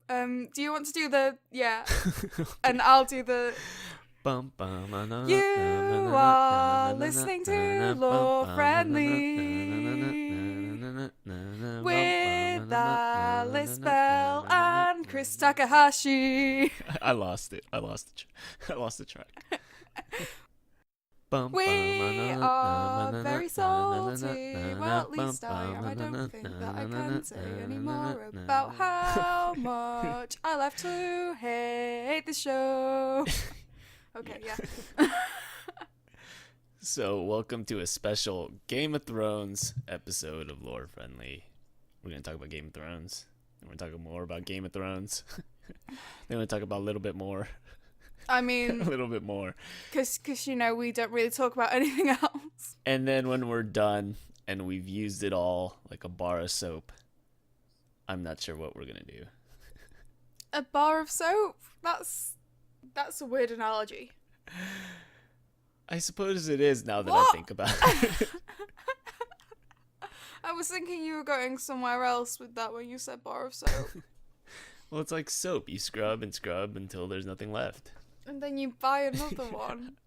Do you want to do the and I'll do the. You are listening to Lore Friendly with Alice Bell and Chris Takahashi. I lost it. I lost the track. We are very salty. Well, at least I am. I don't think that I can say anymore about how much I love to hate the show. Okay, yeah. So, welcome to a special Game of Thrones episode of Lore Friendly. We're going to talk about Game of Thrones. And we're going to talk more about Game of Thrones. Then we're going to talk about a little bit more. I mean, a little bit more. Because, we don't really talk about anything else. And then when we're done and we've used it all like a bar of soap, I'm not sure what we're going to do. A bar of soap? That's a weird analogy. I suppose it is now that I think about it. I was thinking you were going somewhere else with that when you said bar of soap. Well, it's like soap. You scrub and scrub until there's nothing left. And then you buy another one.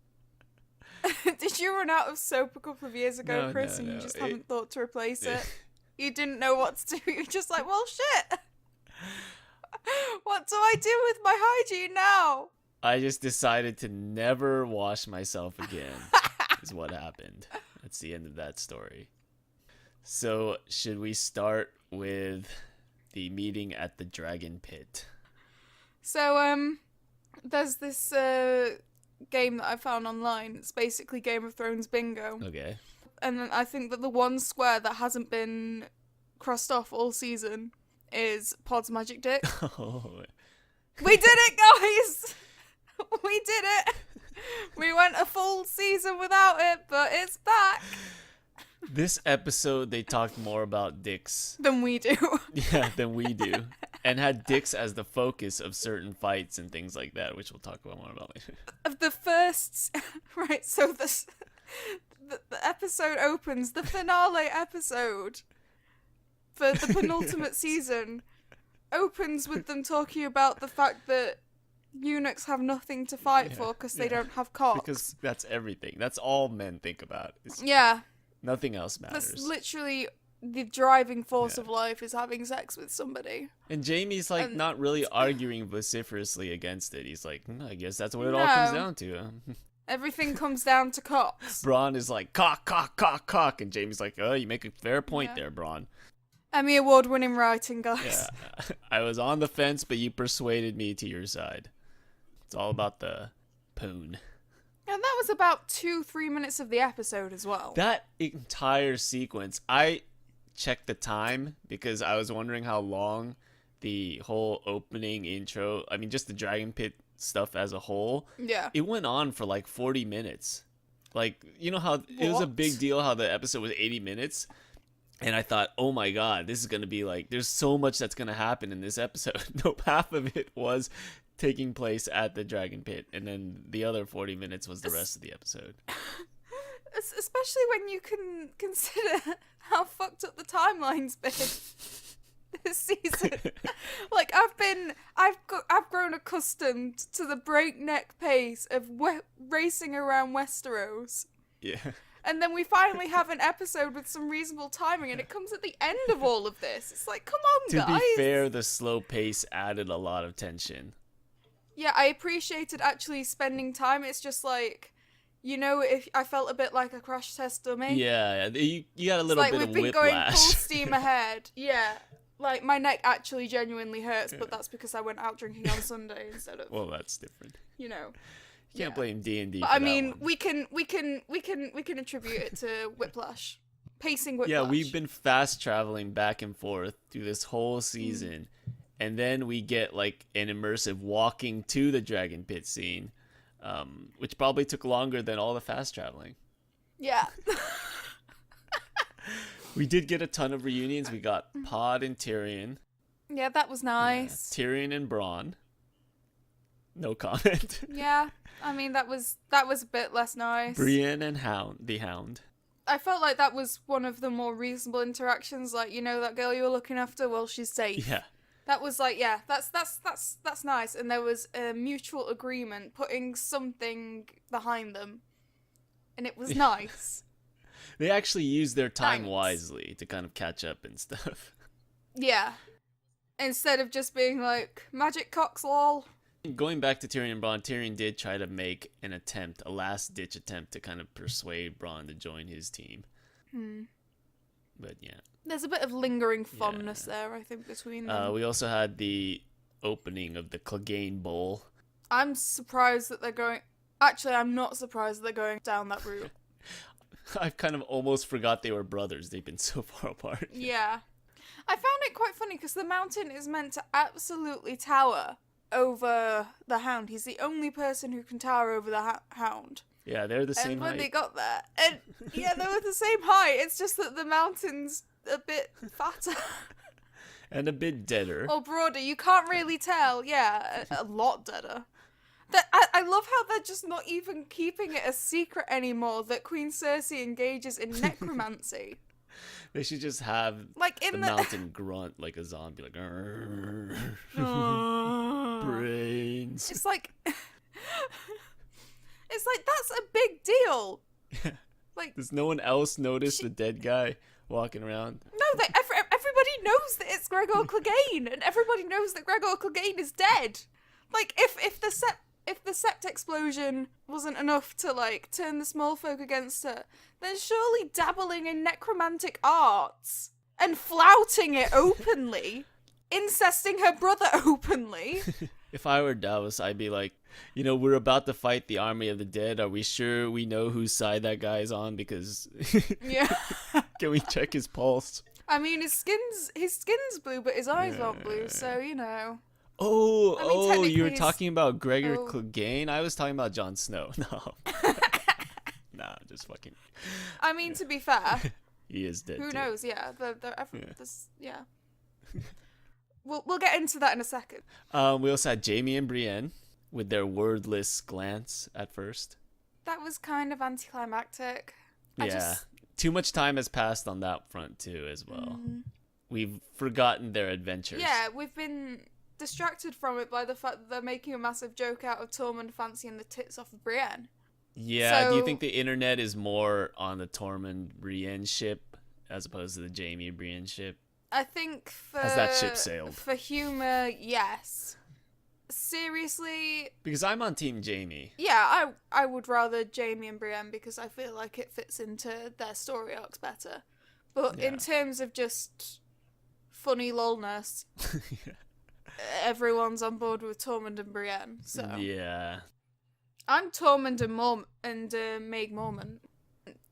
Did you run out of soap a couple of years ago, Chris, and you just haven't thought to replace it? You didn't know what to do. You were just like, well, shit. What do I do with my hygiene now? I just decided to never wash myself again, is what happened. That's the end of that story. So, should we start with the meeting at the Dragon Pit? So, there's this game that I found online. It's basically Game of Thrones bingo. Okay. And then I think that the one square that hasn't been crossed off all season is Pod's Magic Dick. Oh. We did it, guys! We did it! We went a full season without it, but it's back! This episode, they talked more about dicks. Than we do. Yeah, than we do. And had dicks as the focus of certain fights and things like that, which we'll talk about more about later. Of the first... Right, so the episode opens, the finale episode for the penultimate season opens with them talking about the fact that eunuchs have nothing to fight for because they don't have cocks. Because that's everything. That's all men think about. Yeah. Nothing else matters. That's literally the driving force of life is having sex with somebody. And Jaime's like not really arguing vociferously against it. He's like, I guess that's what it all comes down to. Everything comes down to cocks. Bronn is like, cock, cock, cock, cock. And Jaime's like, oh, you make a fair point there, Bronn. Emmy Award-winning writing, guys. Yeah. I was on the fence, but you persuaded me to your side. It's all about the poon. And that was about 2-3 minutes of the episode as well. That entire sequence, I checked the time because I was wondering how long the whole opening intro, I mean, just the Dragon Pit stuff as a whole. Yeah. It went on for like 40 minutes. Like, you know how it was a big deal how the episode was 80 minutes? And I thought, oh my God, this is going to be like, there's so much that's going to happen in this episode. Nope, half of it was taking place at the Dragon Pit, and then the other 40 minutes was the rest of the episode. Especially when you can consider how fucked up the timeline's been this season. Like, I've grown accustomed to the breakneck pace of racing around Westeros. Yeah. And then we finally have an episode with some reasonable timing, and it comes at the end of all of this. It's like, come on, guys. To be fair, the slow pace added a lot of tension. Yeah, I appreciated actually spending time. It's just like, if I felt a bit like a crash test dummy. Yeah, you got a little bit of whiplash. We've been going full steam ahead. Yeah, like my neck actually genuinely hurts, but that's because I went out drinking on Sunday instead of. Well, that's different. You can't blame D&D. But I mean, we can attribute it to whiplash, pacing whiplash. Yeah, we've been fast traveling back and forth through this whole season. And then we get like an immersive walking to the Dragon Pit scene, which probably took longer than all the fast traveling. Yeah. We did get a ton of reunions. We got Pod and Tyrion. Yeah, that was nice. Yeah, Tyrion and Bronn. No comment. Yeah, I mean that was a bit less nice. Brienne and the Hound. I felt like that was one of the more reasonable interactions. Like, that girl you were looking after, well, she's safe. Yeah. That was like, yeah, that's nice. And there was a mutual agreement putting something behind them. And it was nice. They actually used their time Thanks. wisely to kind of catch up and stuff. Yeah. Instead of just being like, magic cocks lol. Going back to Tyrion and Bronn, Tyrion did try to make an attempt, a last-ditch attempt to kind of persuade Bronn to join his team. But yeah. There's a bit of lingering fondness there, I think, between them. We also had the opening of the Clegane Bowl. I'm surprised that they're going... Actually, I'm not surprised that they're going down that route. I kind of almost forgot they were brothers. They've been so far apart. Yeah. I found it quite funny because the mountain is meant to absolutely tower over the Hound. He's the only person who can tower over the Hound. Yeah, they're the same height. And when height. they got there, and yeah, they were the same height. It's just that the mountain's a bit fatter. And a bit deader. Or broader. You can't really tell. Yeah, a lot deader. I love how they're just not even keeping it a secret anymore that Queen Cersei engages in necromancy. They should just have like in the mountain grunt like a zombie, like brains. It's like that's a big deal. Like, does no one else notice the dead guy walking around? No, everybody knows that it's Gregor Clegane, and everybody knows that Gregor Clegane is dead. Like, if the sept explosion wasn't enough to, like, turn the small folk against her, then surely dabbling in necromantic arts and flouting it openly, incesting her brother openly. If I were Davos, I'd be like, we're about to fight the army of the dead. Are we sure we know whose side that guy's on? Because yeah. Can we check his pulse? I mean, his skin's blue, but his eyes aren't blue, so, Oh, you were talking about Gregor Clegane? I was talking about Jon Snow. No. Nah, just fucking... I mean, to be fair... he is dead, Who too. knows, yeah. Yeah. We'll get into that in a second. We also had Jaime and Brienne with Too much time has passed on that front, too, as well. We've forgotten their adventures. Yeah, we've been distracted from it by the fact that they're making a massive joke out of Tormund fancying the tits off of Brienne. Yeah, do you think the internet is more on the Tormund Brienne ship as opposed to the Jaime Brienne ship? I think has that ship sailed? For humor, yes. Seriously, because I'm on Team Jaime. Yeah, I would rather Jaime and Brienne because I feel like it fits into their story arcs better. But in terms of just funny lolness, everyone's on board with Tormund and Brienne. So yeah, I'm Tormund and Maeg Mormont,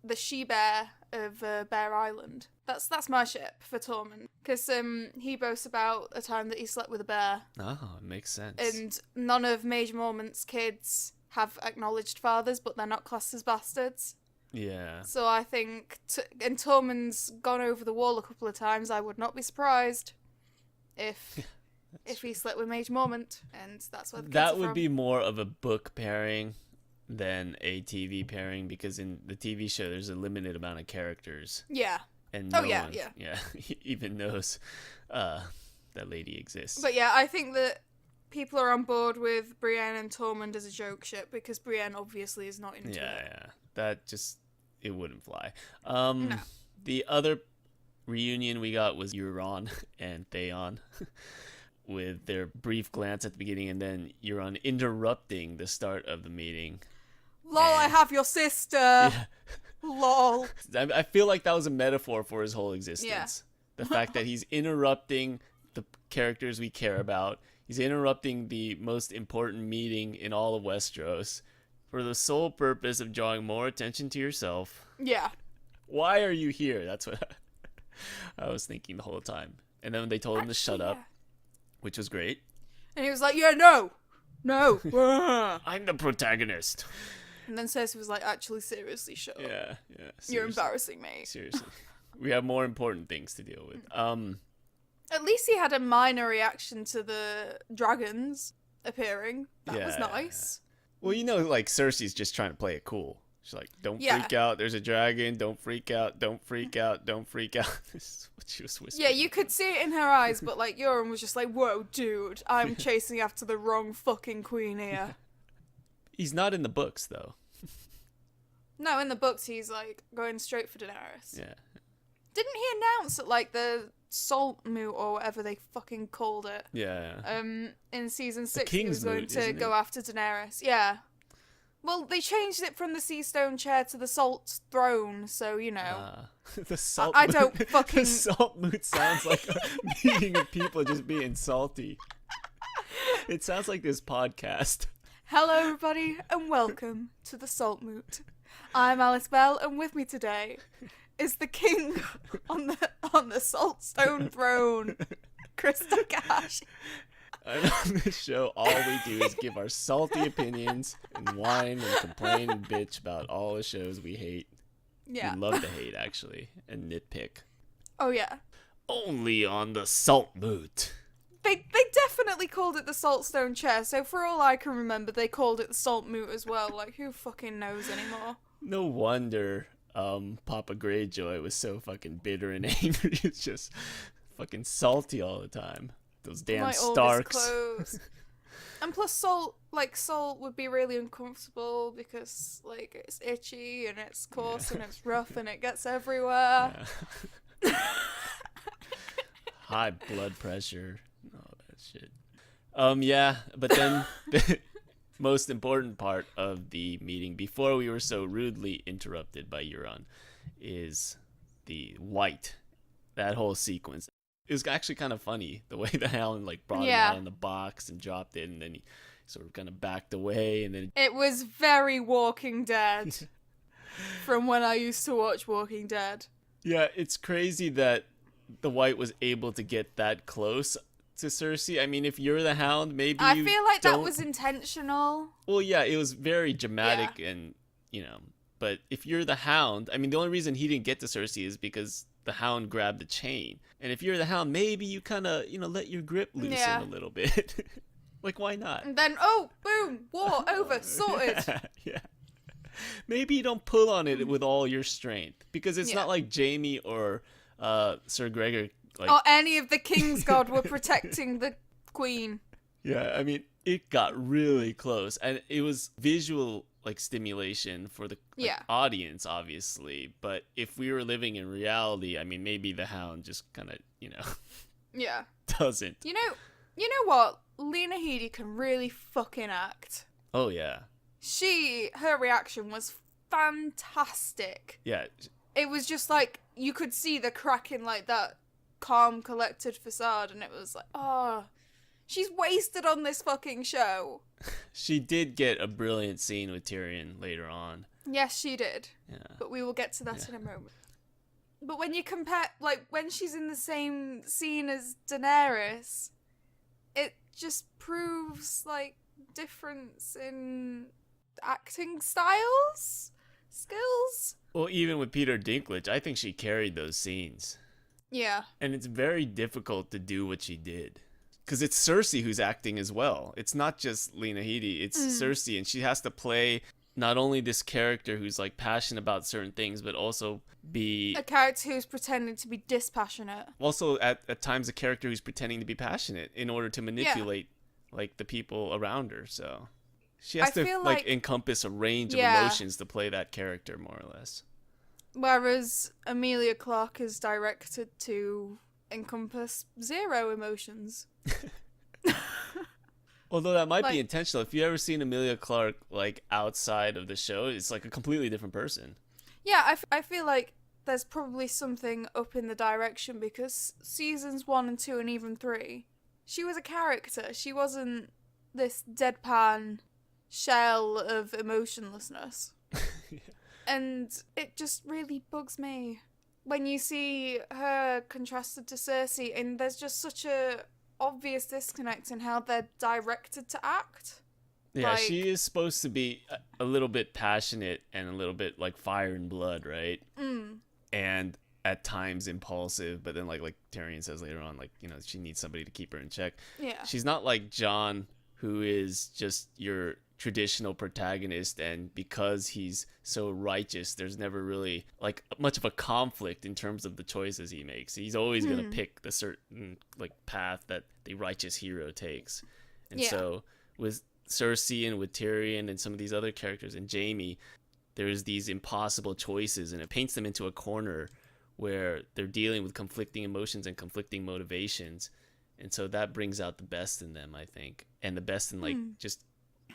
the she-bear of Bear Island. That's my ship for Tormund, because he boasts about a time that he slept with a bear. Oh, it makes sense. And none of Maeg Mormont's kids have acknowledged fathers, but they're not classed as bastards. Yeah. So I think, and Tormund's gone over the wall a couple of times. I would not be surprised if he slept with Maeg Mormont, and that's what the kids that are would from. be more of a book pairing than a TV pairing, because in the TV show there's a limited amount of characters. Yeah. And no one, yeah, even knows that lady exists. But yeah, I think that people are on board with Brienne and Tormund as a joke ship, because Brienne obviously is not into it. Yeah. That just, it wouldn't fly. No. The other reunion we got was Euron and Theon with their brief glance at the beginning, and then Euron interrupting the start of the meeting. Lol, I have your sister. Yeah. Lol. I feel like that was a metaphor for his whole existence. Yeah. The fact that he's interrupting the characters we care about. He's interrupting the most important meeting in all of Westeros for the sole purpose of drawing more attention to yourself. Yeah. Why are you here? That's what I was thinking the whole time. And then they told him to shut up, which was great. And he was like, yeah, no. I'm the protagonist. And then Cersei was like, actually, seriously, shut up. Yeah. Seriously. You're embarrassing me. Seriously. We have more important things to deal with. At least he had a minor reaction to the dragons appearing. That was nice. Well, like, Cersei's just trying to play it cool. She's like, don't Yeah. freak out. There's a dragon. Don't freak out. Don't freak out. Don't freak out. This is what she was whispering. Yeah, you could see it in her eyes, but like Euron was just like, whoa, dude, I'm chasing after the wrong fucking queen here. He's not in the books, though. No, in the books he's like going straight for Daenerys. Yeah. Didn't he announce that like the salt moot or whatever they fucking called it? Yeah. In season 6 he King's was going moot, to isn't go it? after Daenerys. Yeah. Well, they changed it from the sea stone chair to the salt throne, so you know. The salt I moot. don't fucking- The salt moot sounds like a meeting of people just being salty. It sounds like this podcast. Hello everybody and welcome to the salt moot. I'm Alice Bell and with me today is the king on the salt stone throne, Kris and And on this show, all we do is give our salty opinions and whine and complain and bitch about all the shows we hate. Yeah. We love to hate, actually, and nitpick. Oh yeah. Only on the salt moot. They definitely called it the Saltstone Chair, so for all I can remember, they called it the Salt Moot as well. Like, who fucking knows anymore? No wonder Papa Greyjoy was so fucking bitter and angry. It's just fucking salty all the time. Those damn Like, all Starks. this clothes. And plus salt would be really uncomfortable because, like, it's itchy and it's coarse and it's rough and it gets everywhere. Yeah. High blood pressure. All that shit. Yeah, but then the most important part of the meeting, before we were so rudely interrupted by Euron, is the white. That whole sequence. It was actually kind of funny, the way the Hound, like, brought him out in the box and dropped it, and then he sort of kind of backed away, and then... It was very Walking Dead from when I used to watch Walking Dead. Yeah, it's crazy that the White was able to get that close to Cersei. I mean, if you're the Hound, maybe I feel like that don't- was intentional. Well, yeah, it was very dramatic and, but if you're the Hound, I mean, the only reason he didn't get to Cersei is because the Hound grabbed the chain. And if you're the Hound, maybe you kind of, let your grip loosen Yeah. a little bit. Like, why not? And then, oh, boom, war over, sorted. Yeah. Maybe you don't pull on it with all your strength, because it's Yeah. not like Jaime or Sir Gregor. Like, Or any of the Kingsguard were protecting the queen. yeah, I mean, it got really close, and it was visual stimulation for the audience, obviously. But if we were living in reality, I mean, maybe the Hound just kind of, Yeah. doesn't. You know what? Lena Headey can really fucking act. Oh yeah, Her reaction was fantastic. yeah. It was just like, you could see the crack in like that calm, collected facade, and it was like, oh, she's wasted on this fucking show. She did get a brilliant scene with Tyrion later on. Yes, she did. Yeah. But we will get to that in a moment. But when you compare, like, when she's in the same scene as Daenerys, it just proves, like, difference in acting styles? Skills? Well, even with Peter Dinklage, I think she carried those scenes. Yeah. And it's very difficult to do what she did. Because it's Cersei who's acting as well. It's not just Lena Headey. It's Cersei, and she has to play not only this character who's, like, passionate about certain things, but also be... A character who's pretending to be dispassionate. Also, at times, a character who's pretending to be passionate in order to manipulate, like, the people around her, so... She has I to, feel like, like- encompass a range of Yeah. emotions to play that character, more or less. Whereas Emilia Clarke is directed to encompass zero emotions. Although that might Like- be intentional. If you ever seen Emilia Clarke, like, outside of the show, it's like a completely different person. Yeah, I feel like there's probably something up in the direction because seasons 1 and 2 and even 3, she was a character. She wasn't this deadpan shell of emotionlessness. Yeah. And it just really bugs me when you see her contrasted to Cersei, and there's just such a obvious disconnect in how they're directed to act. Yeah, Like- she is supposed to be a little bit passionate and a little bit like fire and blood, right? And at times impulsive, but then like Tyrion says later on, like, she needs somebody to keep her in check. Yeah. She's not like Jon, who is just your traditional protagonist, and because he's so righteous, there's never really like much of a conflict in terms of the choices he makes. He's always going to pick the certain like path that the righteous hero takes. And so with Cersei and with Tyrion and some of these other characters and Jaime, there's these impossible choices, and it paints them into a corner where they're dealing with conflicting emotions and conflicting motivations. And so that brings out the best in them, I think, and the best in like just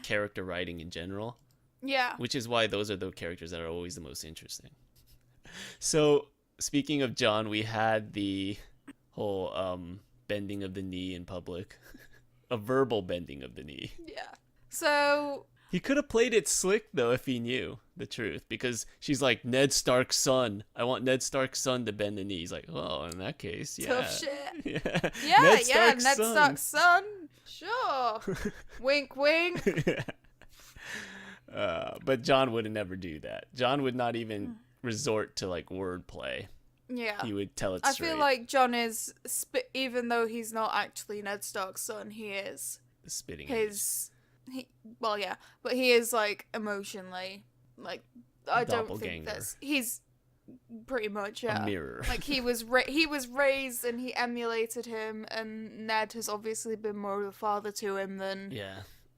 character writing in general. Yeah. Which is why those are the characters that are always the most interesting. So speaking of Jon, we had the whole bending of the knee in public. A verbal bending of the knee. Yeah. So he could have played it slick though if he knew the truth, because she's like, Ned Stark's son. I want Ned Stark's son to bend the knee. He's like, oh, in that case, yeah. Tough shit. Yeah. Ned Stark's son. Sure. Wink, wink. But Jon would never do that. Jon would not even resort to like wordplay. Yeah. He would tell it I straight. feel like Jon is, even though he's not actually Ned Stark's son, he is. The spitting But he is like emotionally, like, I don't think doppelganger. he's pretty much, a mirror. Like he was raised and he emulated him, and Ned has obviously been more of a father to him than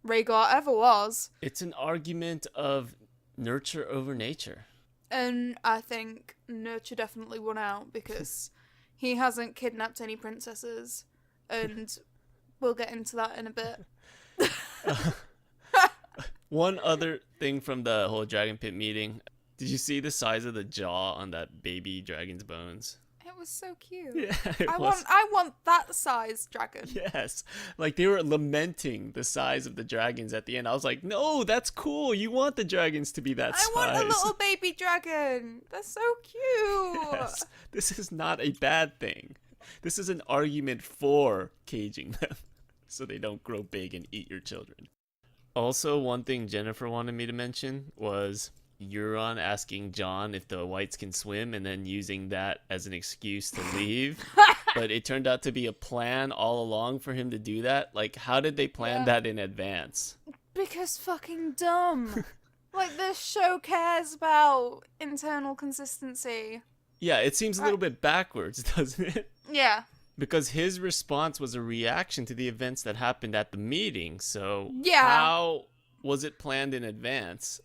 Rhaegar ever was. It's an argument of nurture over nature. And I think nurture definitely won out, because he hasn't kidnapped any princesses, and we'll get into that in a bit. One other thing from the whole Dragon Pit meeting, did you see the size of the jaw on that baby dragon's bones? It was so cute. Yeah, I want that size dragon. Yes. Like they were lamenting the size of the dragons at the end. I was like, no, that's cool. You want the dragons to be that size. I want a little baby dragon. That's so cute. Yes. This is not a bad thing. This is an argument for caging them so they don't grow big and eat your children. Also, one thing Jennifer wanted me to mention was Euron asking Jon if the whites can swim and then using that as an excuse to leave. But it turned out to be a plan all along for him to do that. Like, how did they plan that in advance? Because fucking dumb. Like, this show cares about internal consistency. Yeah, it seems a little bit backwards, doesn't it? Yeah. Because his response was a reaction to the events that happened at the meeting. So how was it planned in advance?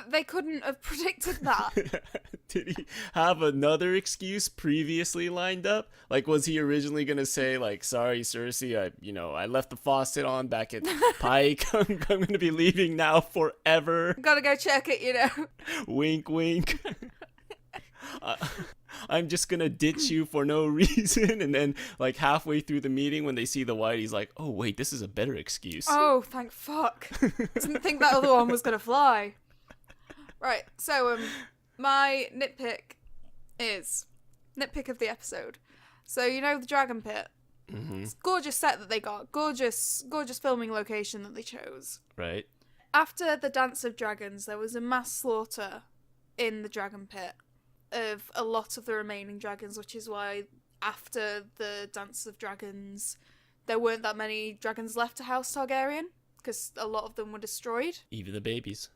They couldn't have predicted that. Did he have another excuse previously lined up? Like, was he originally going to say, like, sorry, Cersei, I left the faucet on back at Pike. I'm going to be leaving now forever. Gotta go check it, Wink, wink. I'm just going to ditch you for no reason. And then, like, halfway through the meeting when they see the white, he's like, oh, wait, this is a better excuse. Oh, thank fuck. Didn't think that other one was going to fly. Right, so my nitpick of the episode. So the Dragon Pit. Mm-hmm. It's a gorgeous set that they got. Gorgeous filming location that they chose. Right. After the Dance of Dragons, there was a mass slaughter in the Dragon Pit of a lot of the remaining dragons, which is why after the Dance of Dragons, there weren't that many dragons left to House Targaryen, because a lot of them were destroyed. Even the babies.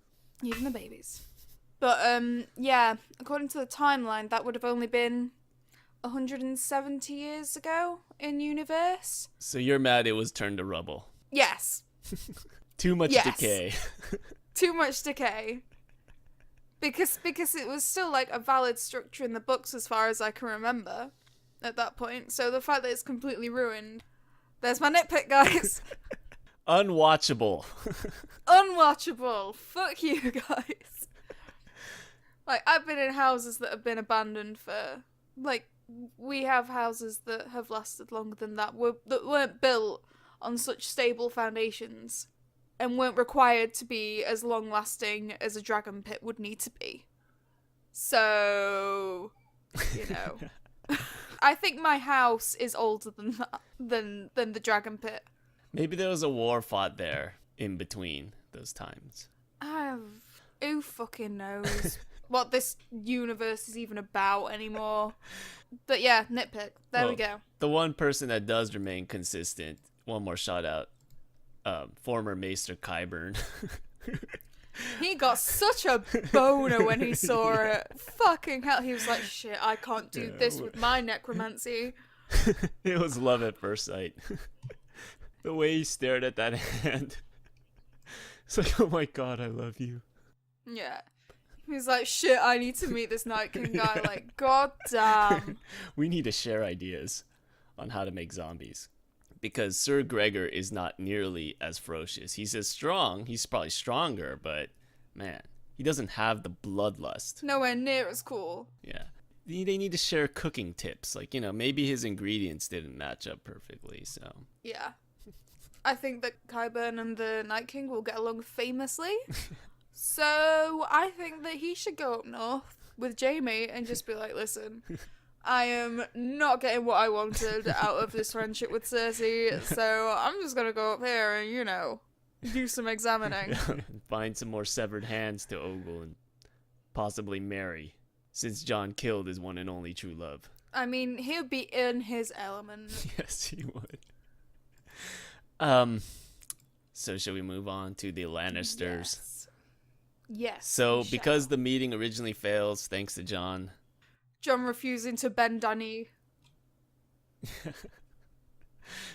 But, according to the timeline, that would have only been 170 years ago in universe. So you're mad it was turned to rubble? Yes. Too much decay. Too much decay. Because it was still, like, a valid structure in the books as far as I can remember at that point. So the fact that it's completely ruined, there's my nitpick, guys. Unwatchable. Unwatchable. Fuck you, guys. Like, I've been in houses that have been abandoned for, like, we have houses that have lasted longer than that, that weren't built on such stable foundations and weren't required to be as long-lasting as a dragon pit would need to be. So, I think my house is older than that, than the dragon pit. Maybe there was a war fought there in between those times. Who fucking knows what this universe is even about anymore? But yeah, nitpick. There we go. The one person that does remain consistent, one more shout out, former Maester Qyburn. He got such a boner when he saw it. Fucking hell. He was like, shit, I can't do this with my necromancy. It was love at first sight. The way he stared at that hand. It's like, oh my god, I love you. Yeah. He's like, shit, I need to meet this Night King guy. Like, god damn. We need to share ideas on how to make zombies. Because Sir Gregor is not nearly as ferocious. He's as strong. He's probably stronger, but man, he doesn't have the bloodlust. Nowhere near as cool. Yeah. They need to share cooking tips. Like, maybe his ingredients didn't match up perfectly, so. Yeah. I think that Qyburn and the Night King will get along famously. So I think that he should go up north with Jaime and just be like, listen, I am not getting what I wanted out of this friendship with Cersei, so I'm just gonna go up here and, do some examining. Find some more severed hands to ogle and possibly marry, since Jon killed his one and only true love. I mean, he would be in his element. Yes, he would. So shall we move on to the Lannisters? Yes. So because the meeting originally fails, thanks to Jon refusing to bend Dany.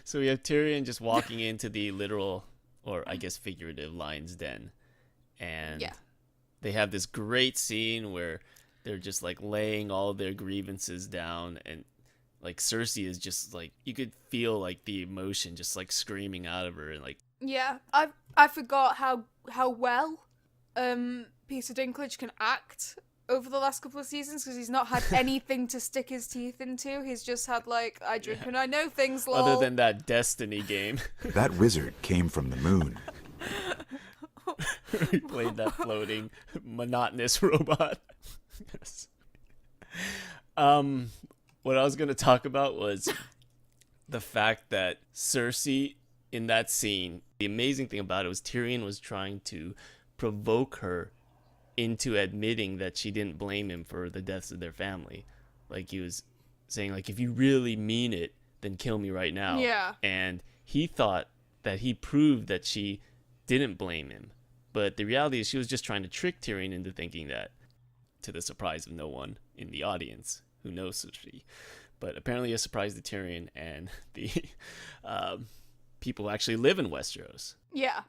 So we have Tyrion just walking into the literal, or I guess figurative, lion's den. And they have this great scene where they're just like laying all their grievances down, and like Cersei is just like, you could feel like the emotion just like screaming out of her, and like, yeah, I forgot how well Peter Dinklage can act over the last couple of seasons, because he's not had anything to stick his teeth into. He's just had like, I drink and I know things, lol. Other than that Destiny game. That wizard came from the moon. He played that floating monotonous robot. Yes. What I was going to talk about was the fact that Cersei in that scene, the amazing thing about it was Tyrion was trying to provoke her into admitting that she didn't blame him for the deaths of their family. Like, he was saying, like, if you really mean it, then kill me right now. Yeah. And he thought that he proved that she didn't blame him. But the reality is she was just trying to trick Tyrion into thinking that, to the surprise of no one in the audience who knows Cersei. But apparently a surprise to Tyrion and the people who actually live in Westeros. Yeah.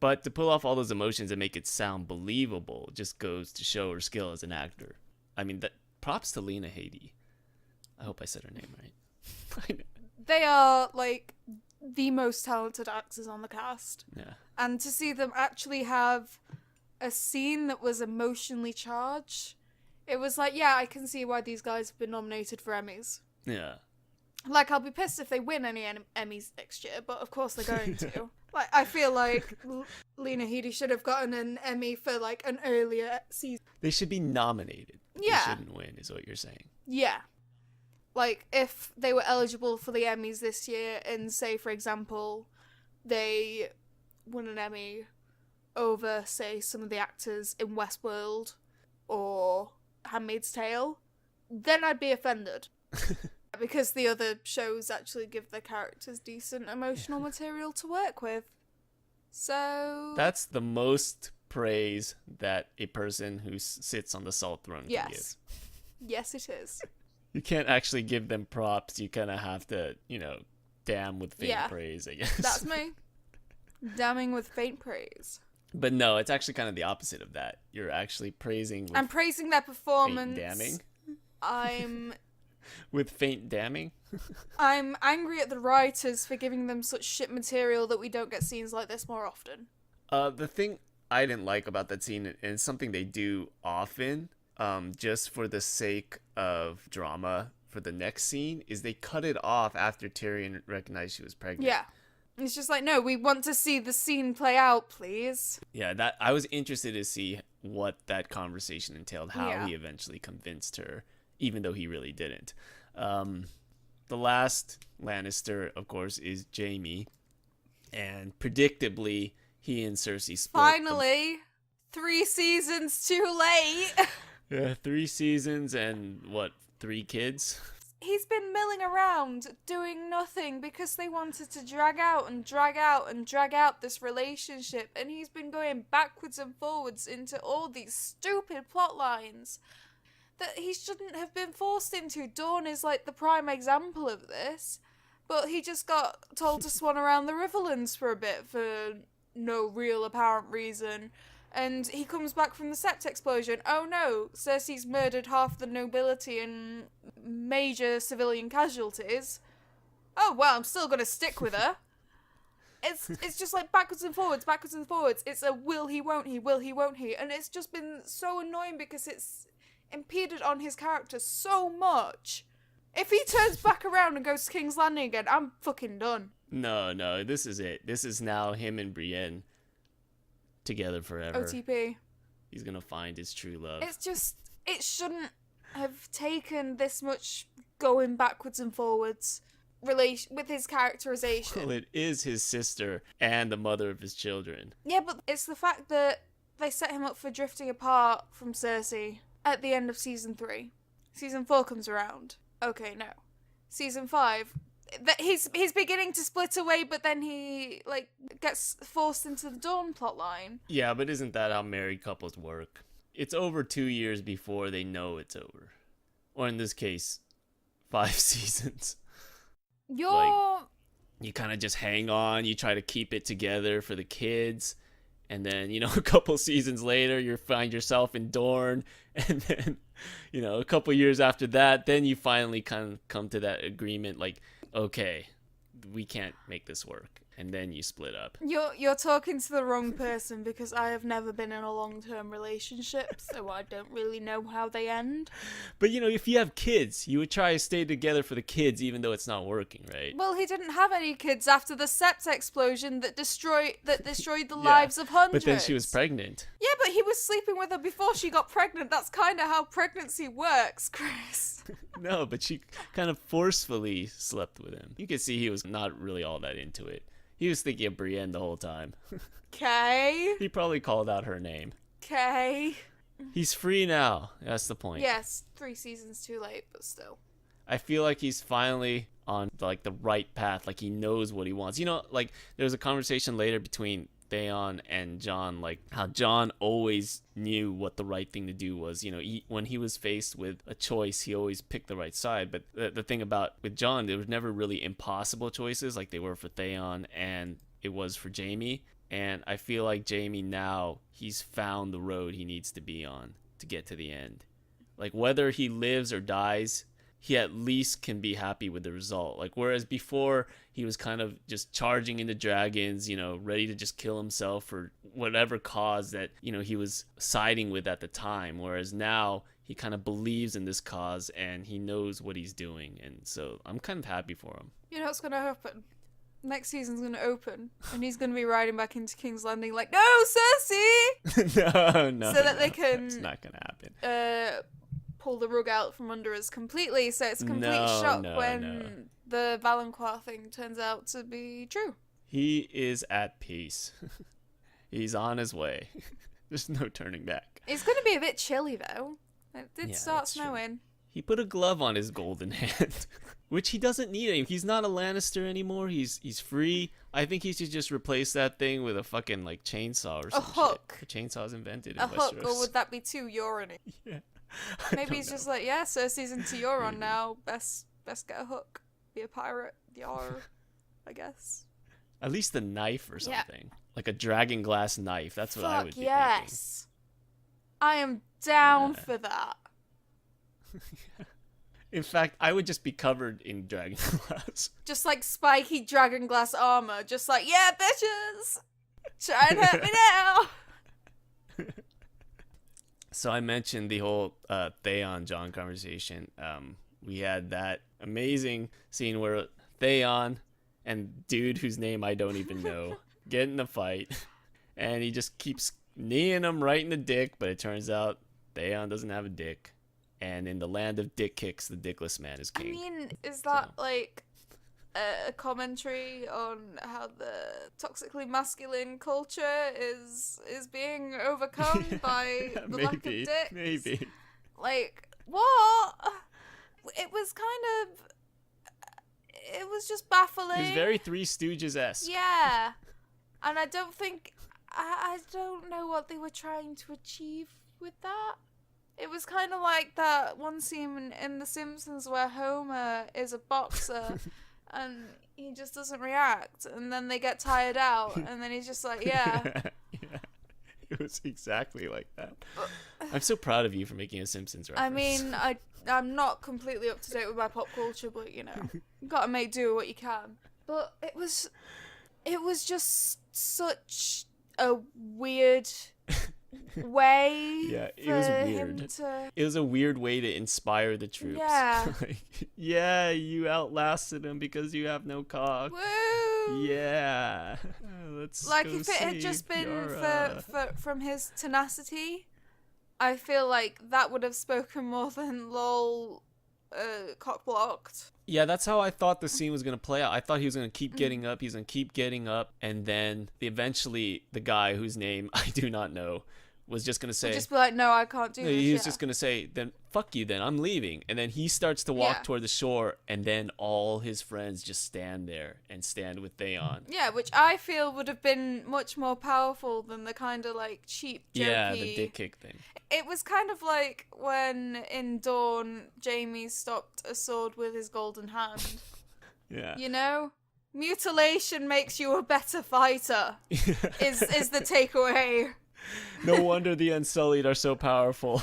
But to pull off all those emotions and make it sound believable just goes to show her skill as an actor. I mean, that props to Lena Headey. I hope I said her name right. They are, like, the most talented actors on the cast. Yeah. And to see them actually have a scene that was emotionally charged, it was like, yeah, I can see why these guys have been nominated for Emmys. Yeah. Like, I'll be pissed if they win any Emmys next year, but of course they're going to. Like, I feel like Lena Headey should have gotten an Emmy for, like, an earlier season. They should be nominated. Yeah. They shouldn't win, is what you're saying. Yeah. Like, if they were eligible for the Emmys this year, and say, for example, they won an Emmy over, say, some of the actors in Westworld or Handmaid's Tale, then I'd be offended. Because the other shows actually give their characters decent emotional material to work with. So... That's the most praise that a person who sits on the Salt Throne can give. Yes, it is. You can't actually give them props. You kind of have to, damn with faint praise, I guess. That's me. Damning with faint praise. But no, it's actually kind of the opposite of that. You're actually praising I'm praising their performance. Faint damning? I'm... With faint damning? I'm angry at the writers for giving them such shit material that we don't get scenes like this more often. The thing I didn't like about that scene, and it's something they do often, just for the sake of drama for the next scene, is they cut it off after Tyrion recognized she was pregnant. Yeah. It's just like, no, we want to see the scene play out, please. Yeah, that I was interested to see what that conversation entailed, how he eventually convinced her, even though he really didn't. The last Lannister, of course, is Jaime. And predictably, he and Cersei split. Finally! 3 seasons too late! Yeah, 3 seasons and, 3 kids? he's been milling around doing nothing because they wanted to drag out and drag out and drag out this relationship, and he's been going backwards and forwards into all these stupid plot lines that he shouldn't have been forced into. Dawn is like the prime example of this, but he just got told to swan around the Riverlands for a bit for no real apparent reason. And he comes back from the sept explosion. Oh no, Cersei's murdered half the nobility and major civilian casualties. Oh well, I'm still gonna stick with her. It's just like backwards and forwards, backwards and forwards. It's a will he, won't he, will he, won't he. And it's just been so annoying because it's impeded on his character so much. If he turns back around and goes to King's Landing again, I'm fucking done. No, this is it. This is now him and Brienne together forever. OTP. He's gonna find his true love. It's just, it shouldn't have taken this much going backwards and forwards with his characterization. Well, it is his sister and the mother of his children. Yeah, but it's the fact that they set him up for drifting apart from Cersei at the end of season 3. Season 4 comes around. Okay, no. Season 5, that he's beginning to split away, but then he like gets forced into the Dawn plotline. Yeah, but isn't that how married couples work? It's over 2 years before they know it's over, or in this case, 5 seasons. You kind of just hang on. You try to keep it together for the kids, and then a couple seasons later, you find yourself in Dorne, and then a couple years after that, then you finally kind of come to that agreement, like, okay, we can't make this work, and then you split up. You're talking to the wrong person, because I have never been in a long-term relationship, so I don't really know how they end. But if you have kids, you would try to stay together for the kids, even though it's not working, right? Well, he didn't have any kids after the sept explosion that destroyed the lives of hundreds. But then she was pregnant. Yeah, but he was sleeping with her before she got pregnant. That's kind of how pregnancy works, Chris. No, but she kind of forcefully slept with him. You could see he was not really all that into it. He was thinking of Brienne the whole time. Okay. He probably called out her name. Okay. He's free now. That's the point. Yes, 3 seasons too late, but still. I feel like he's finally on the right path. Like he knows what he wants. Like there was a conversation later between Theon and Jon, like how Jon always knew what the right thing to do was. When he was faced with a choice, he always picked the right side. But the thing with Jon, there was never really impossible choices like they were for Theon and it was for Jaime. And I feel like Jaime now, he's found the road he needs to be on to get to the end. Like whether he lives or dies, he at least can be happy with the result. Like whereas before he was kind of just charging into dragons, ready to just kill himself for whatever cause that, he was siding with at the time. Whereas now he kind of believes in this cause and he knows what he's doing. And so I'm kind of happy for him. You know what's going to happen? Next season's going to open and he's going to be riding back into King's Landing like, no, Cersei! No. So that they can... It's not going to happen. Pull the rug out from under us completely, so it's a complete shock when the Valancourt thing turns out to be true. He is at peace. He's on his way. There's no turning back. It's going to be a bit chilly, though. It did start snowing. True. He put a glove on his golden hand, which he doesn't need anymore. He's not a Lannister anymore. He's free. I think he should just replace that thing with a fucking chainsaw or something. A hook. A chainsaw is invented in a Westeros. Hook, or would that be too Euron-y? Yeah. Maybe he's just like, yeah, Cersei's into Euron now. Best get a hook. Be a pirate. Yar, I guess. At least a knife or something. Yeah. Like a dragon glass knife. That's what I would be yes. Thinking. I am down for that. In fact, I would just be covered in dragon glass. Just like spiky dragon glass armor. Just like, yeah, bitches! Try and hurt me now! So I mentioned the whole Theon-Jon conversation. We had that amazing scene where Theon and dude whose name I don't even know get in a fight. And he just keeps kneeing him right in the dick. But it turns out Theon doesn't have a dick. And in the land of dick kicks, the dickless man is king. I mean, is that like a commentary on how the toxically masculine culture is being overcome by the lack of dicks? Maybe. Like, what? it was kind of, it was just baffling. It was very Three Stooges-esque. Yeah. And I don't think, I don't know what they were trying to achieve with that. It was kind of like that one scene in The Simpsons where Homer is a boxer and he just doesn't react, and then they get tired out, and then he's just like, yeah. Yeah. It was exactly like that. I'm so proud of you for making a Simpsons reference. I mean, I'm not completely up to date with my pop culture, but you gotta make do with what you can. But it was just such a weird way. Yeah, it was for weird. him to... It was a weird way to inspire the troops. Yeah. Like, yeah, you outlasted him because you have no cock. Woo! Yeah. Let's Like, go if it had just been Yara. from his tenacity, I feel like that would have spoken more than lol cock blocked. Yeah, that's how I thought the scene was going to play out. I thought he was going to keep getting up, he's going to keep getting up, and then eventually the guy whose name I do not know was just going to say... Just be like, no, I can't do this. He was just going to say, then fuck you then, I'm leaving. And then he starts to walk toward the shore, and then all his friends just stand there and stand with Theon. Yeah, which I feel would have been much more powerful than the kind of like cheap, jokey... Yeah, the dick kick thing. It was kind of like when in Dawn, Jaime stopped a sword with his golden hand. Yeah. You know? Mutilation makes you a better fighter, is the takeaway. No wonder the Unsullied are so powerful.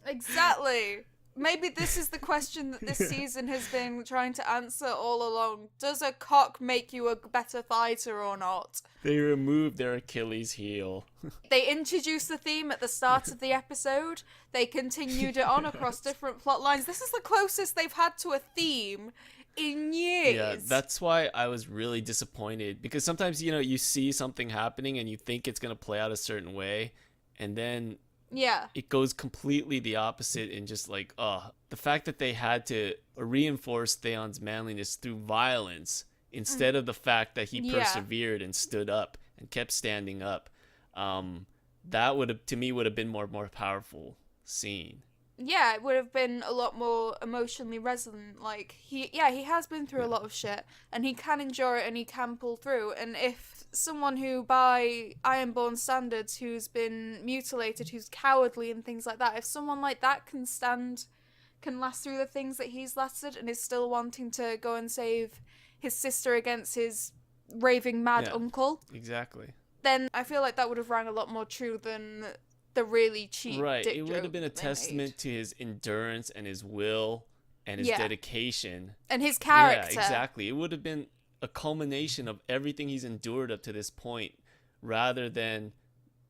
Exactly. Maybe this is the question that this season has been trying to answer all along. Does a cock make you a better fighter or not? They removed their Achilles heel. They introduced the theme at the start of the episode. They continued it on across different plot lines. This is the closest they've had to a theme in years. Yeah, that's why I was really disappointed, because sometimes, you see something happening and you think it's going to play out a certain way, and then it goes completely the opposite, and just like, the fact that they had to reinforce Theon's manliness through violence instead of the fact that he persevered and stood up and kept standing up, that would have, to me, would have been more powerful scene. Yeah, it would have been a lot more emotionally resonant. Like, he has been through a lot of shit, and he can endure it, and he can pull through. And if someone who, by Ironborn standards, who's been mutilated, who's cowardly and things like that, if someone like that can last through the things that he's lasted, and is still wanting to go and save his sister against his raving mad uncle... Exactly. Then I feel like that would have rang a lot more true than... the really cheap dick it would have been a testament to his endurance and his will and his dedication and his character. Yeah, exactly. It would have been a culmination of everything he's endured up to this point, rather than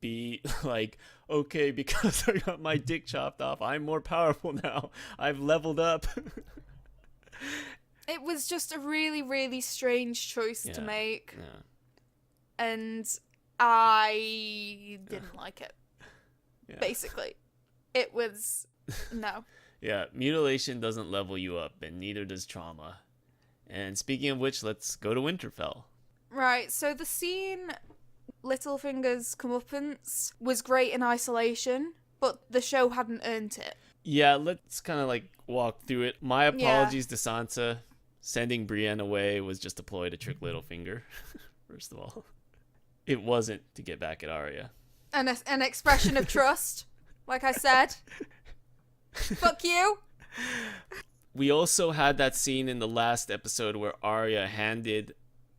be like, okay, because I got my dick chopped off, I'm more powerful now, I've leveled up. It was just a really, really strange choice to make, and I didn't like it. Yeah. Basically, it was no. Yeah, mutilation doesn't level you up, and neither does trauma. And speaking of which, let's go to Winterfell. Right, so the scene Littlefinger's comeuppance was great in isolation, but the show hadn't earned it. Yeah, let's kind of like walk through it. My apologies to Sansa. Sending Brienne away was just a ploy to trick Littlefinger. First of all, it wasn't to get back at Arya. An expression of trust, like I said. Fuck you. We also had that scene in the last episode where Arya handed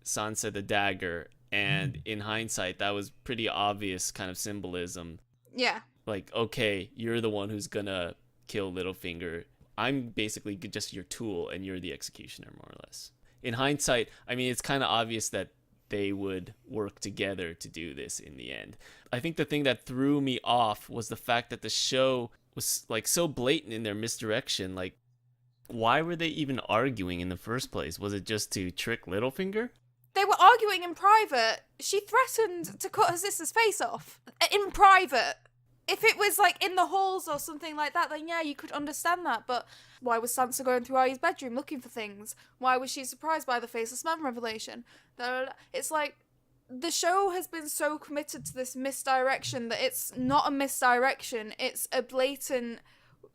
Sansa the dagger, and in hindsight, that was pretty obvious kind of symbolism. Yeah. Like, okay, you're the one who's gonna kill Littlefinger. I'm basically just your tool, and you're the executioner, more or less. In hindsight, I mean, it's kind of obvious that they would work together to do this in the end. I think the thing that threw me off was the fact that the show was like so blatant in their misdirection. Like, why were they even arguing in the first place? Was it just to trick Littlefinger? They were arguing in private. She threatened to cut her sister's face off in private. If it was like in the halls or something like that, then yeah, you could understand that. But why was Sansa going through Arya's bedroom looking for things? Why was she surprised by the Faceless Man revelation? It's like, the show has been so committed to this misdirection that it's not a misdirection. It's a blatant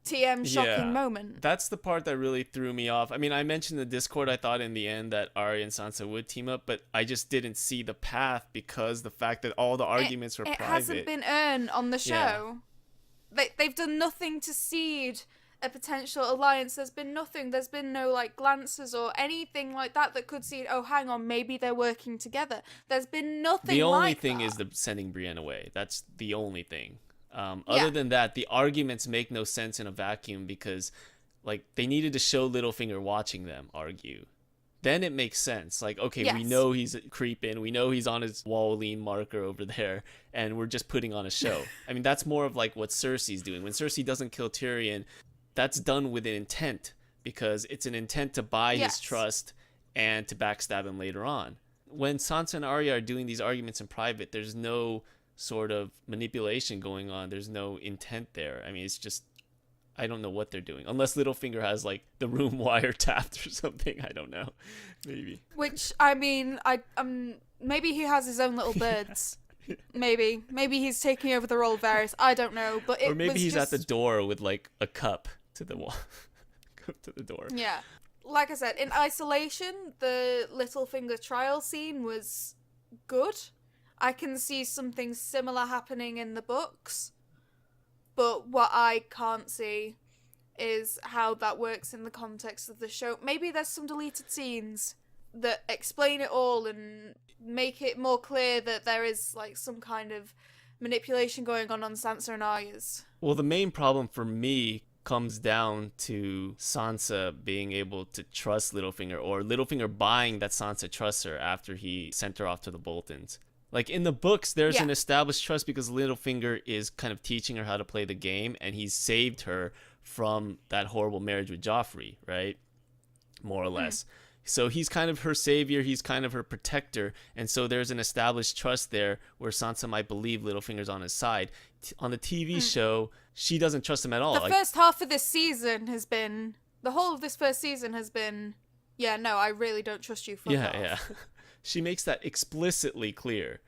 TM shocking moment. That's the part that really threw me off. I mean, I mentioned in the Discord, I thought in the end that Arya and Sansa would team up, but I just didn't see the path because the fact that all the arguments were private. It hasn't been earned on the show. They've done nothing to seed a potential alliance. There's been nothing. There's been no like glances or anything like that could seed, oh, hang on, maybe they're working together. There's been nothing. The only like thing that. is the sending Brienne away. That's the only thing. Other than that, the arguments make no sense in a vacuum because, like, they needed to show Littlefinger watching them argue. Then it makes sense. Like, okay, we know he's creeping. We know he's on his wall lean marker over there, and we're just putting on a show. I mean, that's more of like what Cersei's doing. When Cersei doesn't kill Tyrion, that's done with an intent because it's an intent to buy his trust and to backstab him later on. When Sansa and Arya are doing these arguments in private, there's no sort of manipulation going on. There's no intent there. I mean, it's just, I don't know what they're doing. Unless Littlefinger has like the room wiretapped or something. I don't know. Maybe. Which, I mean, maybe he has his own little birds. Maybe he's taking over the role of Varys. I don't know. But or maybe he's at the door with like a cup to the wall. Cup to the door. Yeah. Like I said, in isolation, the Littlefinger trial scene was good. I can see something similar happening in the books, but what I can't see is how that works in the context of the show. Maybe there's some deleted scenes that explain it all and make it more clear that there is like some kind of manipulation going on Sansa and Arya's. Well, the main problem for me comes down to Sansa being able to trust Littlefinger, or Littlefinger buying that Sansa trusts her after he sent her off to the Boltons. Like, in the books, there's an established trust because Littlefinger is kind of teaching her how to play the game, and he's saved her from that horrible marriage with Joffrey, right? More or less. So he's kind of her savior, he's kind of her protector, and so there's an established trust there where Sansa might believe Littlefinger's on his side. On the TV show, she doesn't trust him at all. The first half of this season has been... The whole of this first season has been, yeah, no, I really don't trust you. Yeah. She makes that explicitly clear.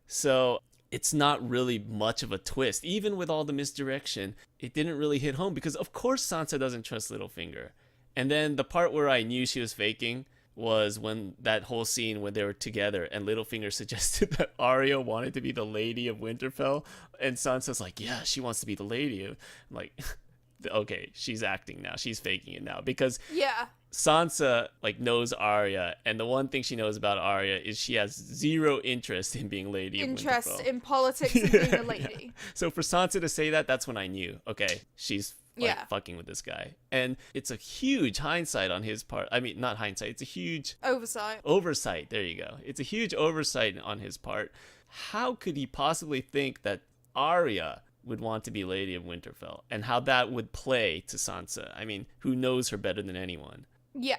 So it's not really much of a twist. Even with all the misdirection, it didn't really hit home because, of course, Sansa doesn't trust Littlefinger. And then the part where I knew she was faking was when that whole scene when they were together and Littlefinger suggested that Arya wanted to be the Lady of Winterfell. And Sansa's like, yeah, she wants to be the Lady of... I'm like, okay, she's acting now. She's faking it now because... Yeah. Sansa like knows Arya, and the one thing she knows about Arya is she has zero interest in being Lady of Winterfell. Interest in politics and being a lady. Yeah. So for Sansa to say that, that's when I knew, okay, she's like fucking with this guy. And it's a huge hindsight on his part. I mean, not hindsight, it's a huge oversight. There you go. It's a huge oversight on his part. How could he possibly think that Arya would want to be Lady of Winterfell, and how that would play to Sansa? I mean, who knows her better than anyone? Yeah.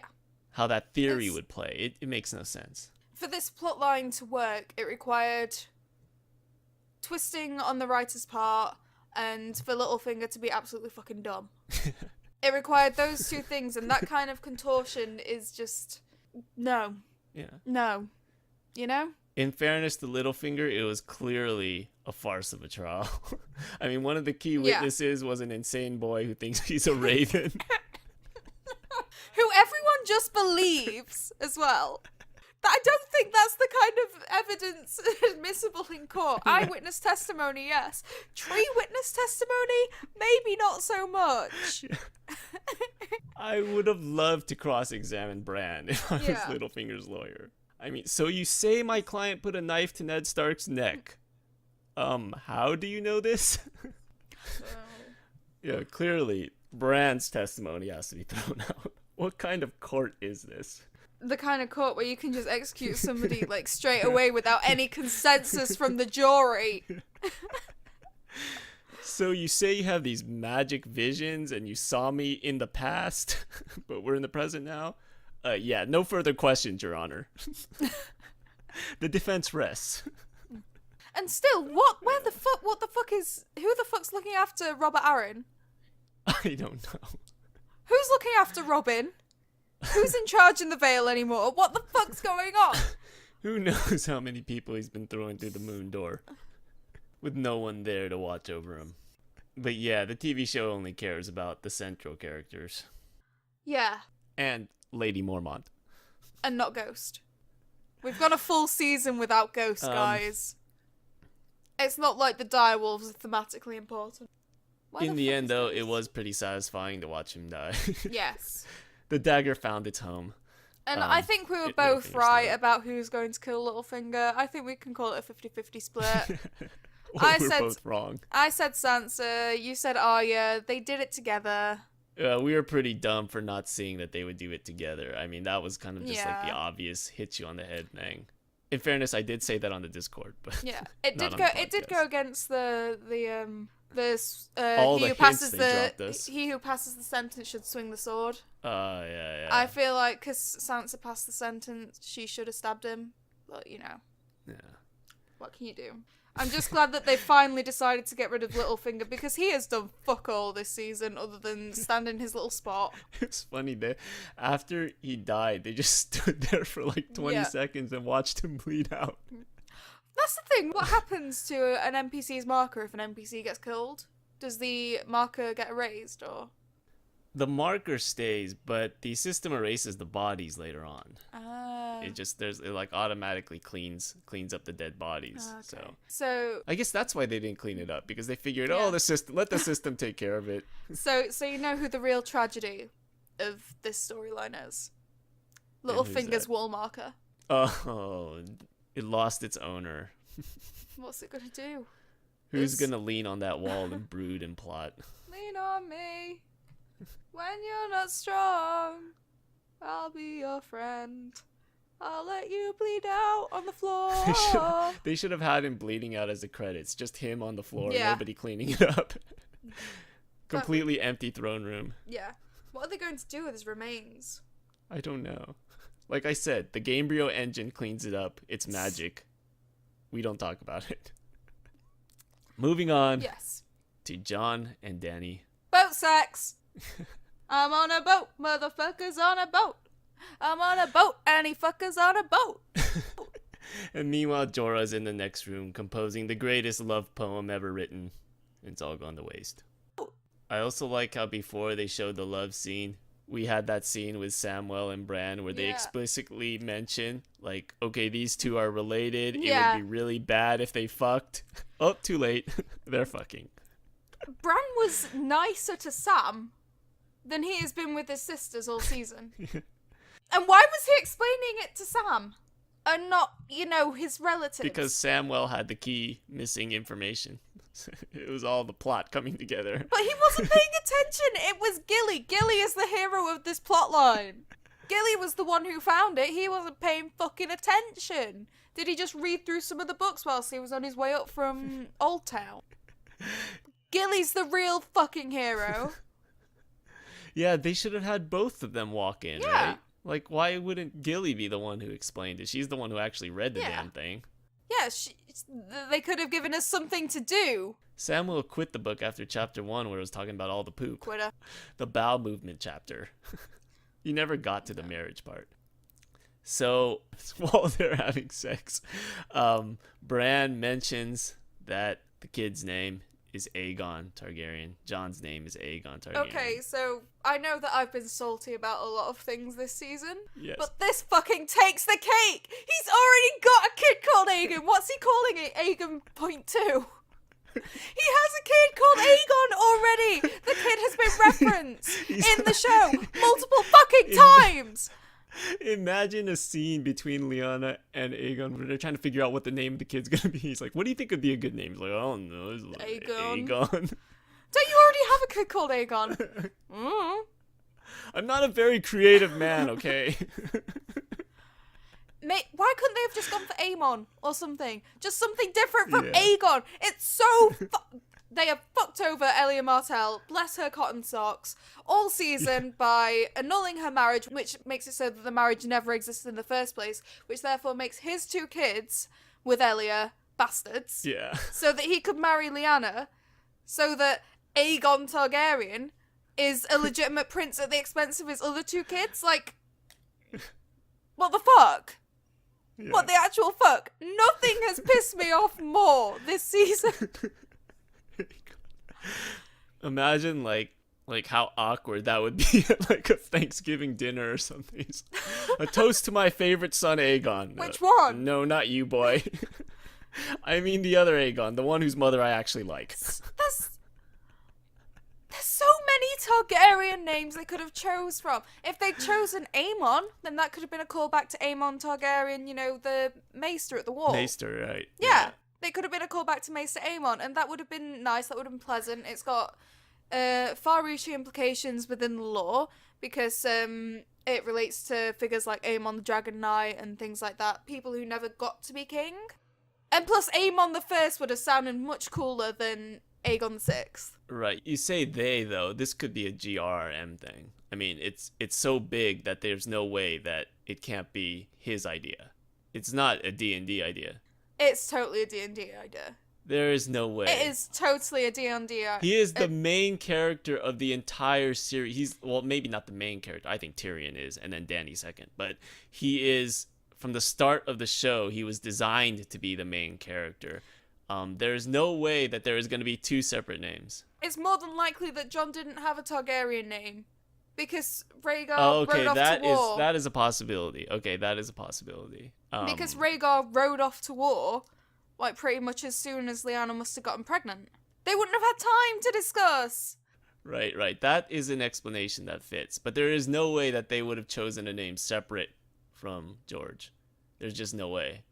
How that theory would play. It makes no sense. For this plotline to work, it required twisting on the writer's part and for Littlefinger to be absolutely fucking dumb. It required those two things, and that kind of contortion is just... No. Yeah. No. You know? In fairness to Littlefinger, it was clearly a farce of a trial. I mean, one of the key witnesses was an insane boy who thinks he's a raven. Who everyone just believes as well. I don't think that's the kind of evidence admissible in court. Eyewitness testimony, yes. Tree witness testimony, maybe not so much. I would have loved to cross-examine Bran if I was Littlefinger's lawyer. I mean, so you say my client put a knife to Ned Stark's neck. How do you know this? Yeah, clearly, Bran's testimony has to be thrown out. What kind of court is this? The kind of court where you can just execute somebody, like, straight away without any consensus from the jury. So you say you have these magic visions and you saw me in the past, but we're in the present now? Yeah, no further questions, Your Honor. The defense rests. And still, what the fuck's looking after Robert Arryn? I don't know. Who's looking after Robin? Who's in charge in the Vale anymore? What the fuck's going on? Who knows how many people he's been throwing through the moon door with no one there to watch over him. But yeah, the TV show only cares about the central characters. Yeah. And Lady Mormont. And not Ghost. We've got a full season without Ghost, guys. It's not like the direwolves are thematically important. In the end, though, it was pretty satisfying to watch him die. Yes. The dagger found its home. And I think we were both right about who's going to kill Littlefinger. I think we can call it a 50-50 split. We're both wrong. I said Sansa, you said Arya. They did it together. We were pretty dumb for not seeing that they would do it together. I mean, that was kind of just like the obvious hit you on the head thing. In fairness, I did say that on the Discord, but yeah, it did go. It did go against the he who passes the sentence should swing the sword. Yeah. I feel like because Sansa passed the sentence, she should have stabbed him. But yeah. What can you do? I'm just glad that they finally decided to get rid of Littlefinger because he has done fuck all this season other than stand in his little spot. It's funny, after he died, they just stood there for like 20 seconds and watched him bleed out. That's the thing. What happens to an NPC's marker if an NPC gets killed? Does the marker get erased or? The marker stays, but the system erases the bodies later on. It like automatically cleans up the dead bodies. Okay. So I guess that's why they didn't clean it up, because they figured, let the system take care of it. So you know who the real tragedy of this storyline is? Littlefinger's wall marker. Oh, it lost its owner. What's it gonna do? Who's gonna lean on that wall and brood and plot? Lean on me. When you're not strong, I'll be your friend. I'll let you bleed out on the floor. They should have had him bleeding out as the credits. Just him on the floor, nobody cleaning it up. Completely empty throne room. Yeah. What are they going to do with his remains? I don't know. Like I said, the Gamebryo engine cleans it up. It's magic. We don't talk about it. Moving on. Yes. To Jon and Dany. Boat sex. I'm on a boat, motherfuckers on a boat. I'm on a boat, and he fuckers on a boat. And meanwhile, Jorah's in the next room composing the greatest love poem ever written. It's all gone to waste. I also like how before they showed the love scene, we had that scene with Samwell and Bran where they explicitly mention, like, okay, these two are related. It would be really bad if they fucked. Oh, too late. They're fucking. Bran was nicer to Sam than he has been with his sisters all season. And why was he explaining it to Sam and not, his relatives? Because Samwell had the key missing information. It was all the plot coming together. But he wasn't paying attention. It was Gilly. Gilly is the hero of this plot line. Gilly was the one who found it. He wasn't paying fucking attention. Did he just read through some of the books whilst he was on his way up from Old Town? Gilly's the real fucking hero. Yeah, they should have had both of them walk in, right? Like, why wouldn't Gilly be the one who explained it? She's the one who actually read the damn thing. Yeah, they could have given us something to do. Samuel quit the book after chapter 1 where it was talking about all the poop. Quitter. The bowel movement chapter. You never got to the marriage part. So, while they're having sex, Bran mentions that the kid's name is Aegon Targaryen. Jon's name is Aegon Targaryen. Okay, so I know that I've been salty about a lot of things this season. Yes. But this fucking takes the cake! He's already got a kid called Aegon! What's he calling it? Aegon Point 2? He has a kid called Aegon already! The kid has been referenced in the show multiple fucking times! Imagine a scene between Lyanna and Aegon where they're trying to figure out what the name of the kid's gonna be. He's like, what do you think would be a good name? He's like, I don't know. It's like, Aegon. Don't you already have a kid called Aegon? I'm not a very creative man, okay? Mate, why couldn't they have just gone for Aemon or something? Just something different from Aegon. It's so they have fucked over Elia Martell, bless her cotton socks, all season by annulling her marriage, which makes it so that the marriage never existed in the first place, which therefore makes his 2 kids with Elia bastards. Yeah. So that he could marry Lyanna, so that Aegon Targaryen is a legitimate prince at the expense of his other 2 kids. Like, what the fuck? Yeah. What the actual fuck? Nothing has pissed me off more this season. Imagine like how awkward that would be at like a Thanksgiving dinner or something. A toast to my favorite son, Aegon. Which one? No, not you, boy. I mean the other Aegon, the one whose mother I actually like. There's so many Targaryen names they could have chose from. If they'd chosen Aemon, then that could have been a callback to Aemon Targaryen, the maester at the wall. Maester, right? Yeah. They could have been a callback to Maester Aemon, and that would have been nice, that would have been pleasant. It's got far-reaching implications within the lore, because it relates to figures like Aemon the Dragon Knight and things like that, people who never got to be king. And plus, Aemon the First would have sounded much cooler than Aegon the Sixth. Right. You say they, though. This could be a GRM thing. I mean, it's so big that there's no way that it can't be his idea. It's not a D&D idea. It's totally a D&D idea. There is no way. It is totally a D&D idea. He is the main character of the entire series. Well, maybe not the main character. I think Tyrion is, and then Dany second. But he is, from the start of the show, he was designed to be the main character. There's no way that there is going to be two separate names. It's more than likely that Jon didn't have a Targaryen name, because Rhaegar okay, rode off to war. that is a possibility. Okay, that is a possibility. Because Rhaegar rode off to war, like pretty much as soon as Lyanna must have gotten pregnant. They wouldn't have had time to discuss. Right. That is an explanation that fits. But there is no way that they would have chosen a name separate from George. There's just no way.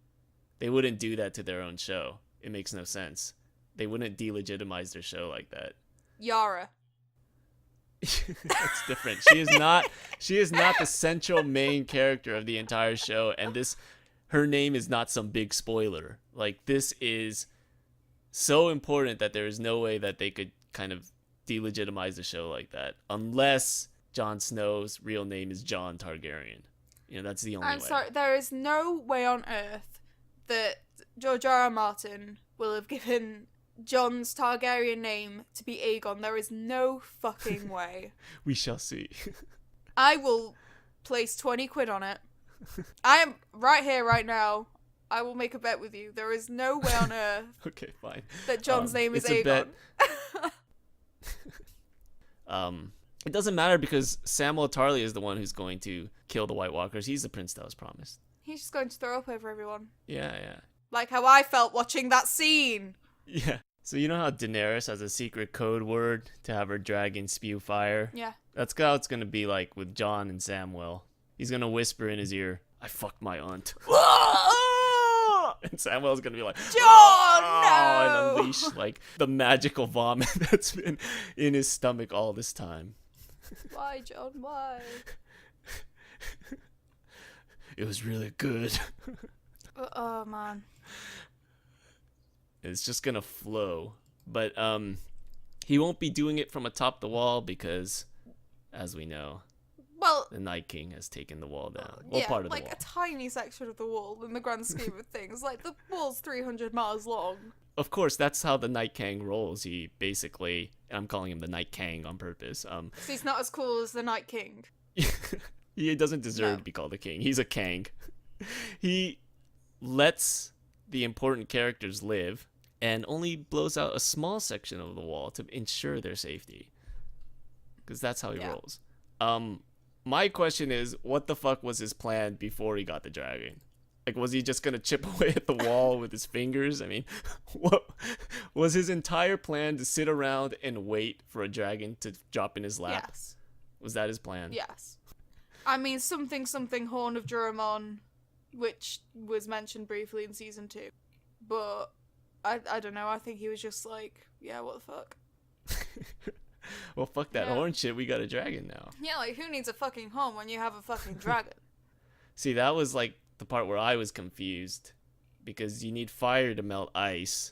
They wouldn't do that to their own show. It makes no sense. They wouldn't delegitimize their show like that. Yara. That's different. She is not the central main character of the entire show, and her name is not some big spoiler. Like, this is so important that there is no way that they could kind of delegitimize the show like that, unless Jon Snow's real name is Jon Targaryen. That's the only way. I'm sorry, there is no way on earth that George R. R. Martin will have given Jon's Targaryen name to be Aegon. There is no fucking way. We shall see. I will place 20 quid on it. I am right here, right now. I will make a bet with you. There is no way on earth Okay, fine. that Jon's name is it's a Aegon. Bet. It doesn't matter because Samwell Tarly is the one who's going to kill the White Walkers. He's the prince that was promised. He's just going to throw up over everyone. Yeah. Like how I felt watching that scene. Yeah. So you know how Daenerys has a secret code word to have her dragon spew fire? Yeah. That's how it's going to be like with Jon and Samwell. He's going to whisper in his ear, "I fucked my aunt." And Samwell's going to be like, Jon, no! And unleash like the magical vomit that's been in his stomach all this time. Why, Jon? Why? It was really good. Oh, man. It's just gonna flow. But he won't be doing it from atop the wall because, as we know, well, the Night King has taken the wall down. Yeah, part of like the wall. a tiny section of the wall in the grand scheme of things. Like, the wall's 300 miles long. Of course, that's how the Night King rolls. He basically, and I'm calling him the Night King on purpose. So he's not as cool as the Night King. He doesn't deserve to be called a king. He's a Kang. He lets the important characters live and only blows out a small section of the wall to ensure their safety. Because that's how he rolls. My question is, what the fuck was his plan before he got the dragon? Like, was he just gonna chip away at the wall with his fingers? I mean, what was his entire plan, to sit around and wait for a dragon to drop in his lap? Yes. Was that his plan? Yes. I mean, something Horn of Juramon, which was mentioned briefly in season 2. But I don't know, I think he was just like, yeah, what the fuck? Well, fuck that horn shit, we got a dragon now. Yeah, like, who needs a fucking horn when you have a fucking dragon? See, that was like the part where I was confused, because you need fire to melt ice,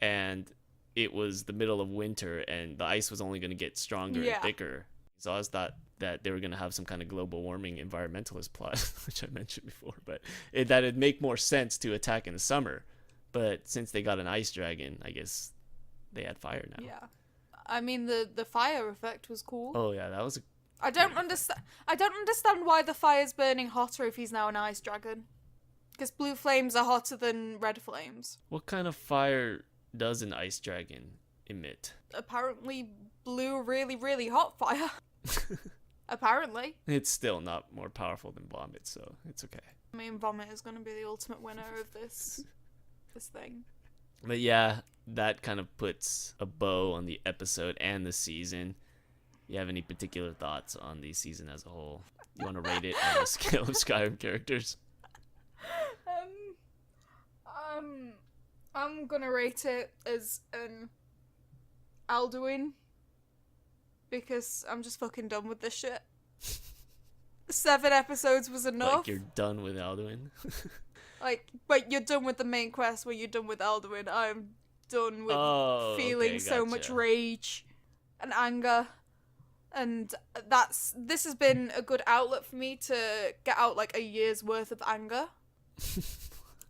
and it was the middle of winter, and the ice was only going to get stronger and thicker. So I was thought that they were going to have some kind of global warming environmentalist plot, which I mentioned before, but that'd make more sense to attack in the summer. But since they got an ice dragon, I guess they had fire now. Yeah. I mean, the fire effect was cool. Oh yeah, that was I don't understand why the fire's burning hotter if he's now an ice dragon. Because blue flames are hotter than red flames. What kind of fire does an ice dragon emit? Apparently blew a really, really hot fire. Apparently. It's still not more powerful than vomit, so it's okay. I mean, vomit is going to be the ultimate winner of this thing. But yeah, that kind of puts a bow on the episode and the season. You have any particular thoughts on the season as a whole? You want to rate it on a scale of Skyrim characters? I'm gonna rate it as an Alduin, because I'm just fucking done with this shit. 7 episodes was enough. Like, you're done with Alduin? Like, wait, you're done with the main quest where you're done with Alduin. I'm done with feeling so much rage and anger. And this has been a good outlet for me to get out like a year's worth of anger.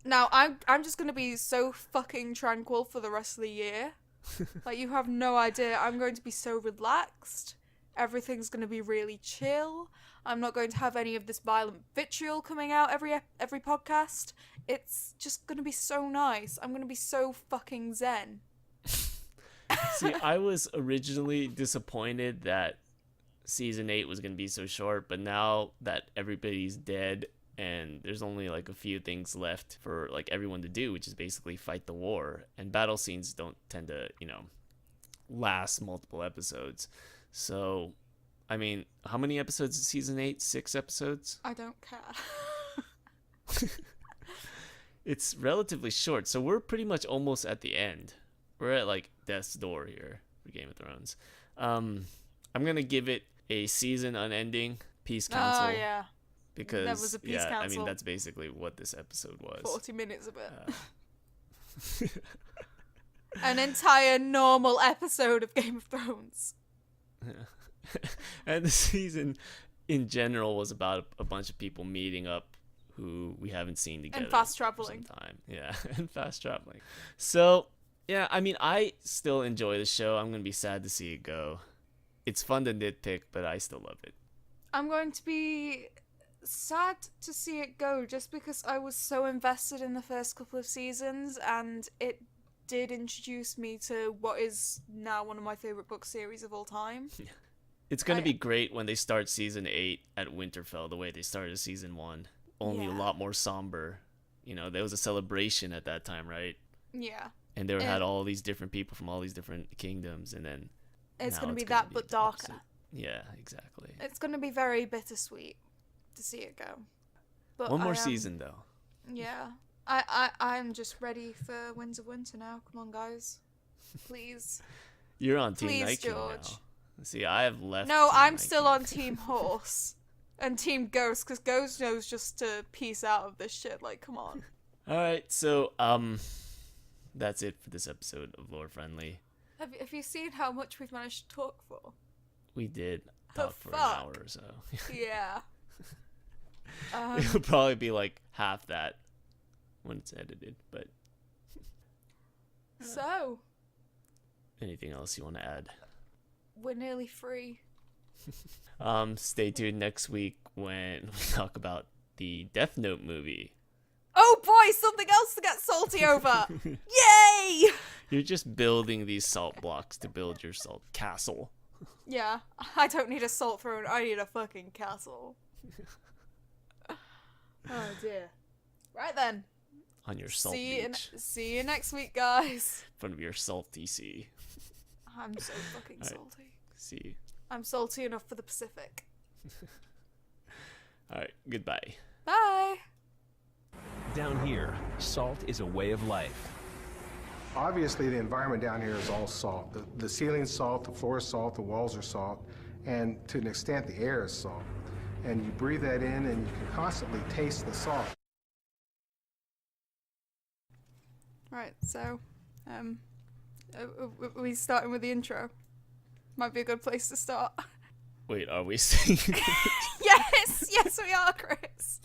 Now, I'm just gonna be so fucking tranquil for the rest of the year. Like, you have no idea. I'm going to be so relaxed. Everything's gonna be really chill. I'm not going to have any of this violent vitriol coming out every podcast. It's just gonna be so nice. I'm gonna be so fucking zen. See, I was originally disappointed that season 8 was gonna be so short, but now that everybody's dead and there's only like a few things left for like everyone to do, which is basically fight the war, and battle scenes don't tend to, last multiple episodes. So, I mean, how many episodes is season 8? 6 episodes? I don't care. It's relatively short, so we're pretty much almost at the end. We're at like death's door here for Game of Thrones. I'm gonna give it a season unending peace council. Oh yeah. Because that was a peace council. I mean, that's basically what this episode was. 40 minutes of it. An entire normal episode of Game of Thrones. And the season in general was about a bunch of people meeting up who we haven't seen together and fast traveling. for some time. Yeah, and fast traveling. So, yeah, I mean, I still enjoy the show. I'm going to be sad to see it go. It's fun to nitpick, but I still love it. I'm going to be sad to see it go just because I was so invested in the first couple of seasons, and it did introduce me to what is now one of my favorite book series of all time. It's going to be great when they start season 8 at Winterfell the way they started season 1. Only a lot more somber. There was a celebration at that time, right? Yeah. And they had all these different people from all these different kingdoms, and then it's going to be that, but darker. Yeah, exactly. It's going to be very bittersweet to see it go. But one more season, though. Yeah. I'm just ready for Winds of Winter now. Come on, guys. Please. You're on Team Please, Night King George. now. See, I have left. No, Team I'm Night still King. on Team Horse. And Team Ghost, because Ghost knows just to peace out of this shit. Like, come on. Alright, so, that's it for this episode of Lore Friendly. Have you seen how much we've managed to talk for? We did The talk for an fuck? hour or so. Yeah. It'll probably be like half that when it's edited, but... So, Anything else you want to add? we're nearly free. Stay tuned next week when we talk about the Death Note movie. Oh boy, something else to get salty over! Yay! You're just building these salt blocks to build your salt castle. Yeah, I don't need a salt throne, I need a fucking castle. Oh dear. Right then. On your salt beach. See you next week, guys. In front of your salty sea. I'm so fucking All right. salty. See. I'm salty enough for the Pacific. Alright, goodbye. Bye! Down here, salt is a way of life. Obviously, the environment down here is all salt. The ceiling's salt, the floor is salt, the walls are salt, and to an extent, the air is salt. And you breathe that in, and you can constantly taste the salt. Right, so, we starting with the intro. Might be a good place to start. Wait, are we singing? Yes, we are, Chris.